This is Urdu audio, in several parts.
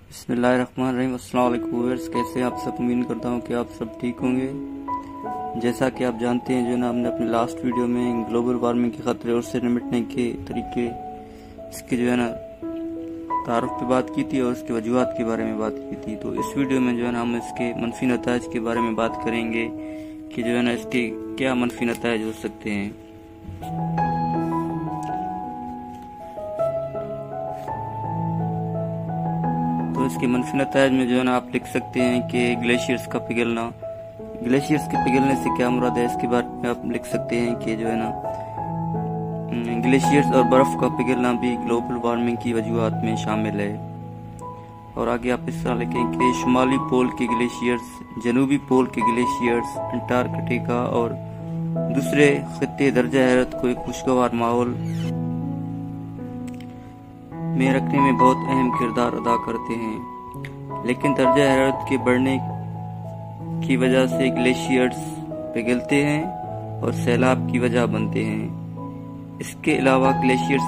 بسم اللہ الرحمن الرحیم۔ السلام علیکم ویورز، کیسے آپ سب؟ امید کرتا ہوں کہ آپ سب ٹھیک ہوں گے۔ جیسا کہ آپ جانتے ہیں ہم نے اپنے لاسٹ ویڈیو میں گلوبل وارمنگ کے خطرے اور اس سے نمٹنے کے طریقے، اس کے تعارف پہ بات کی تھی اور اس کے وجوہات کے بارے میں بات کی تھی۔ تو اس ویڈیو میں ہم اس کے منفی نتائج کے بارے میں بات کریں گے کہ اس کے کیا منفی نتائج ہو سکتے ہیں۔ تو اس کے منفی نتائج میں آپ لکھ سکتے ہیں کہ گلیشیئرز کا پگھلنا۔ گلیشیئرز کے پگھلنے سے کیا مراد ہے، اس کے بارے میں آپ لکھ سکتے ہیں کہ گلیشیئرز اور برف کا پگھلنا بھی گلوبل وارمنگ کی وجوہات میں شامل ہے۔ اور آگے آپ اس طرح لکھیں کہ شمالی پول کے گلیشیئرز، جنوبی پول کے گلیشیئرز، انٹارکٹیکا اور دوسرے خطے درجہ حرارت کو ایک خوشگوار ماحول میں رکھنے میں بہت اہم کردار ادا کرتے ہیں، لیکن درجہ حرارت کے بڑھنے کی وجہ سے گلیشیئرز پگھلتے ہیں اور سیلاب کی وجہ بنتے ہیں۔ اس کے علاوہ گلیشیئرز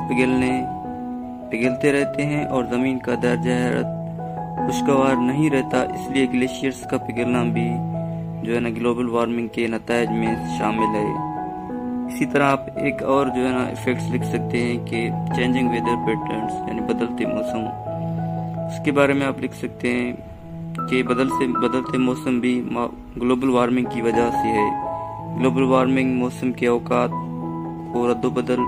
پگھلتے رہتے ہیں اور زمین کا درجہ حرارت خوشگوار نہیں رہتا، اس لیے گلیشیئرز کا پگھلنا بھی گلوبل وارمنگ کے نتائج میں شامل ہے۔ اسی طرح آپ ایک اور ایفیکٹس لکھ سکتے ہیں کہ چینجنگ ویدر پیٹرنز، یعنی بدلتے موسم۔ اس کے بارے میں آپ لکھ سکتے ہیں کہ بدلتے موسم بھی گلوبل وارمنگ کی وجہ سے ہے۔ گلوبل وارمنگ موسم کے اوقات کو رد و بدل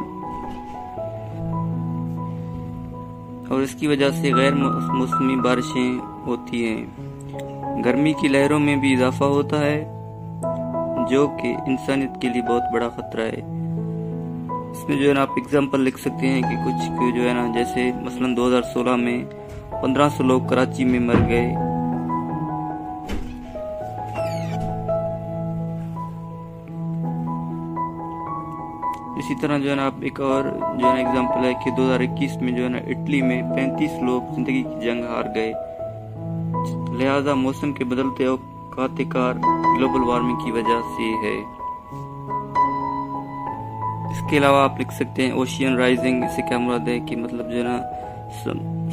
اور اس کی وجہ سے غیر موسمی بارشیں ہوتی ہیں۔ گرمی کی لہروں میں بھی اضافہ ہوتا ہے، جو کہ انسانیت کے لیے بہت بڑا خطرہ ہے۔ اس میں آپ اگزامپل لکھ سکتے ہیں کہ کچھ جیسے مثلا 2016 میں 1500 لوگ کراچی میں مر گئے۔ اسی طرح آپ ایک اور اگزامپل ہے کہ 2021 میں اٹلی میں 35 لوگ زندگی کی جنگ ہار گئے۔ لہذا موسم کے بدلتے اوقات کار گلوبل وارمنگ کی وجہ سے ہے۔ اس کے علاوہ آپ لکھ سکتے ہیں اوشین رائزنگ۔ اس سے کیا مراد ہے کہ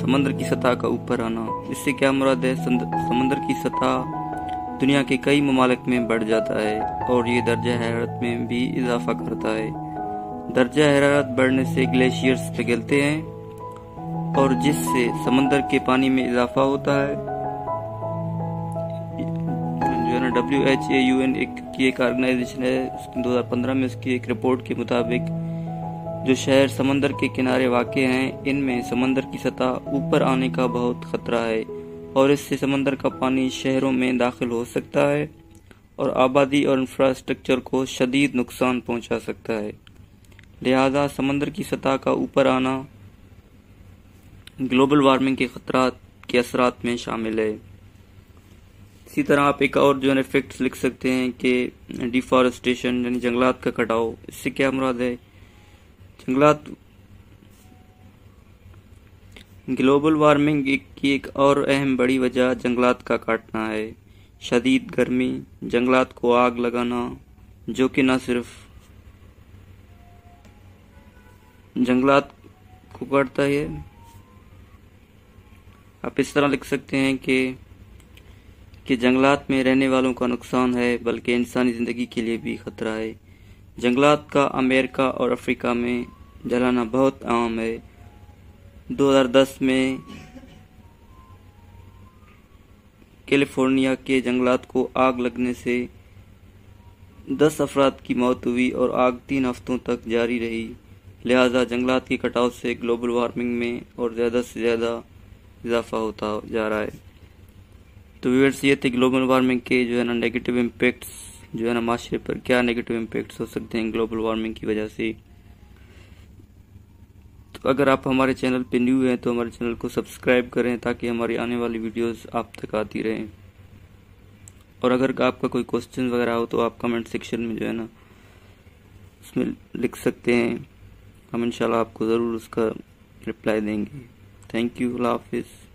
سمندر کی سطح کا اوپر آنا۔ اس سے کیا مراد ہے، سمندر کی سطح دنیا کے کئی ممالک میں بڑھ جاتا ہے اور یہ درجہ حرارت میں بھی اضافہ کرتا ہے۔ درجہ حرارت بڑھنے سے گلیشیئرز پگھلتے ہیں اور جس سے سمندر کے پانی میں اضافہ ہوتا ہے۔ WHA کی ایک آرگنائزیشن ہے، 2015 میں اس کی ایک رپورٹ کے مطابق جو شہر سمندر کے کنارے واقع ہیں، ان میں سمندر کی سطح اوپر آنے کا بہت خطرہ ہے اور اس سے سمندر کا پانی شہروں میں داخل ہو سکتا ہے اور آبادی اور انفراسٹرکچر کو شدید نقصان پہنچا سکتا ہے۔ لہذا سمندر کی سطح کا اوپر آنا گلوبل وارمنگ کے خطرات کے اثرات میں شامل ہے۔ اسی طرح آپ ایک اور ایفیکٹس لکھ سکتے ہیں کہ ڈیفارسٹیشن، یعنی جنگلات کا کٹاؤ۔ اس سے کیا مراد ہے، گلوبل وارمنگ کی ایک اور اہم بڑی وجہ جنگلات کا کاٹنا ہے۔ شدید گرمی، جنگلات کو آگ لگانا، جو کہ نہ صرف جنگلات کو کاٹتا ہے۔ آپ اس طرح لکھ سکتے ہیں کہ جنگلات میں رہنے والوں کا نقصان ہے، بلکہ انسانی زندگی کے لیے بھی خطرہ ہے۔ جنگلات کا امریکہ اور افریقہ میں جلانا بہت عام ہے۔ 2010 میں کیلیفورنیا کے جنگلات کو آگ لگنے سے 10 افراد کی موت ہوئی اور آگ 3 ہفتوں تک جاری رہی۔ لہذا جنگلات کی کٹاؤ سے گلوبل وارمنگ میں اور زیادہ سے زیادہ اضافہ ہوتا جا رہا ہے۔ تو ویورز، یہ تھے گلوبل وارمنگ کے نیگیٹو امپیکٹس، معاشرے پر کیا نیگیٹو امپیکٹس ہو سکتے ہیں گلوبل وارمنگ کی وجہ سے۔ تو اگر آپ ہمارے چینل پہ نیو ہیں تو ہمارے چینل کو سبسکرائب کریں تاکہ ہماری آنے والی ویڈیوز آپ تک آتی رہیں۔ اور اگر آپ کا کوئی کوسچن وغیرہ ہو تو آپ کمنٹ سیکشن میں اس میں لکھ سکتے ہیں، ہم انشاءاللہ آپ کو ضرور اس کا رپلائی دیں گے۔ تھینک یو، اللہ حافظ۔